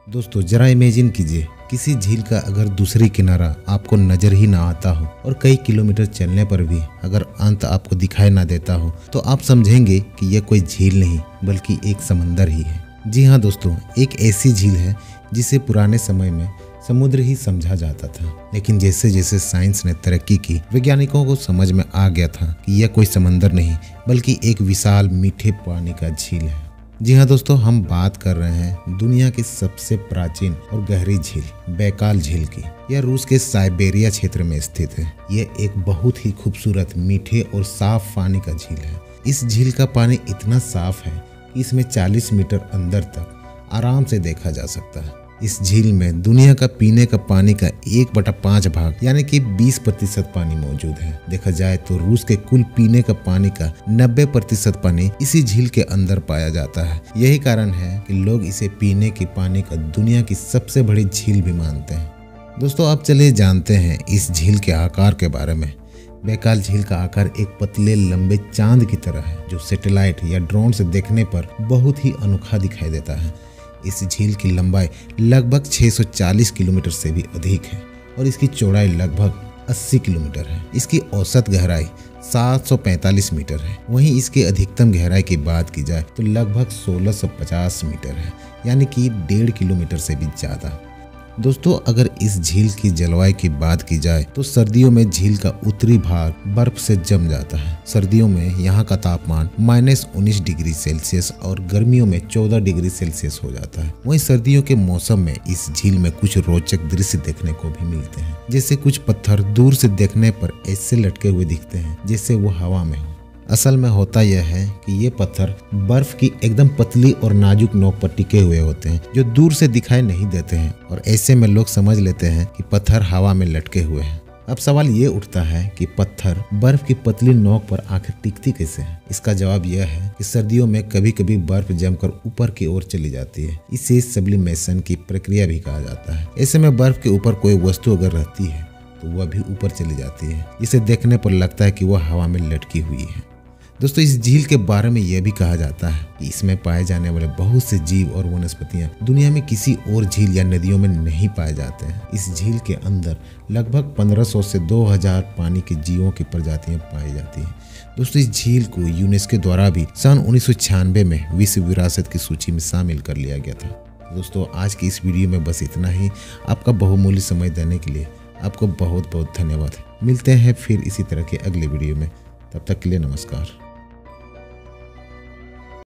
दोस्तों जरा इमेजिन कीजिए, किसी झील का अगर दूसरी किनारा आपको नजर ही ना आता हो और कई किलोमीटर चलने पर भी अगर अंत आपको दिखाई ना देता हो तो आप समझेंगे कि यह कोई झील नहीं बल्कि एक समंदर ही है। जी हाँ दोस्तों, एक ऐसी झील है जिसे पुराने समय में समुद्र ही समझा जाता था, लेकिन जैसे जैसे साइंस ने तरक्की की, वैज्ञानिकों को समझ में आ गया था कि यह कोई समंदर नहीं बल्कि एक विशाल मीठे पानी का झील है। जी हाँ दोस्तों, हम बात कर रहे हैं दुनिया की सबसे प्राचीन और गहरी झील बैकाल झील की। यह रूस के साइबेरिया क्षेत्र में स्थित है। यह एक बहुत ही खूबसूरत मीठे और साफ पानी का झील है। इस झील का पानी इतना साफ है कि इसमें 40 मीटर अंदर तक आराम से देखा जा सकता है। इस झील में दुनिया का पीने का पानी का 1/5 भाग यानी कि 20% पानी मौजूद है। देखा जाए तो रूस के कुल पीने का पानी का 90% पानी इसी झील के अंदर पाया जाता है। यही कारण है कि लोग इसे पीने के पानी का दुनिया की सबसे बड़ी झील भी मानते हैं। दोस्तों आप चलिए जानते हैं इस झील के आकार के बारे में। बैकाल झील का आकार एक पतले लंबे चांद की तरह है, जो सैटेलाइट या ड्रोन से देखने पर बहुत ही अनोखा दिखाई देता है। इस झील की लंबाई लगभग 640 किलोमीटर से भी अधिक है और इसकी चौड़ाई लगभग 80 किलोमीटर है। इसकी औसत गहराई 745 मीटर है। वहीं इसकी अधिकतम गहराई की बात की जाए तो लगभग 1650 मीटर है, यानी कि 1.5 किलोमीटर से भी ज़्यादा। दोस्तों अगर इस झील की जलवायु की बात की जाए तो सर्दियों में झील का उत्तरी भाग बर्फ से जम जाता है। सर्दियों में यहाँ का तापमान -19 डिग्री सेल्सियस और गर्मियों में 14 डिग्री सेल्सियस हो जाता है। वहीं सर्दियों के मौसम में इस झील में कुछ रोचक दृश्य देखने को भी मिलते हैं, जैसे कुछ पत्थर दूर से देखने पर ऐसे लटके हुए दिखते हैं जैसे वो हवा में हो। असल में होता यह है कि ये पत्थर बर्फ की एकदम पतली और नाजुक नोक पर टिके हुए होते हैं, जो दूर से दिखाई नहीं देते हैं, और ऐसे में लोग समझ लेते हैं कि पत्थर हवा में लटके हुए हैं। अब सवाल ये उठता है कि पत्थर बर्फ की पतली नोक पर आखिर टिकती कैसे है। इसका जवाब यह है कि सर्दियों में कभी कभी बर्फ जमकर ऊपर की ओर चली जाती है। इसे सब्लिमेशन की प्रक्रिया भी कहा जाता है। ऐसे में बर्फ के ऊपर कोई वस्तु अगर रहती है तो वह भी ऊपर चली जाती है। इसे देखने पर लगता है कि वह हवा में लटकी हुई है। दोस्तों इस झील के बारे में यह भी कहा जाता है कि इसमें पाए जाने वाले बहुत से जीव और वनस्पतियां दुनिया में किसी और झील या नदियों में नहीं पाए जाते हैं। इस झील के अंदर लगभग 1500 से 2000 पानी के जीवों की प्रजातियां पाई जाती हैं। दोस्तों इस झील को यूनेस्को द्वारा भी सन 1996 में विश्व विरासत की सूची में शामिल कर लिया गया था। दोस्तों आज की इस वीडियो में बस इतना ही। आपका बहुमूल्य समय देने के लिए आपको बहुत बहुत धन्यवाद। मिलते हैं फिर इसी तरह के अगले वीडियो में। तब तक के लिए नमस्कार।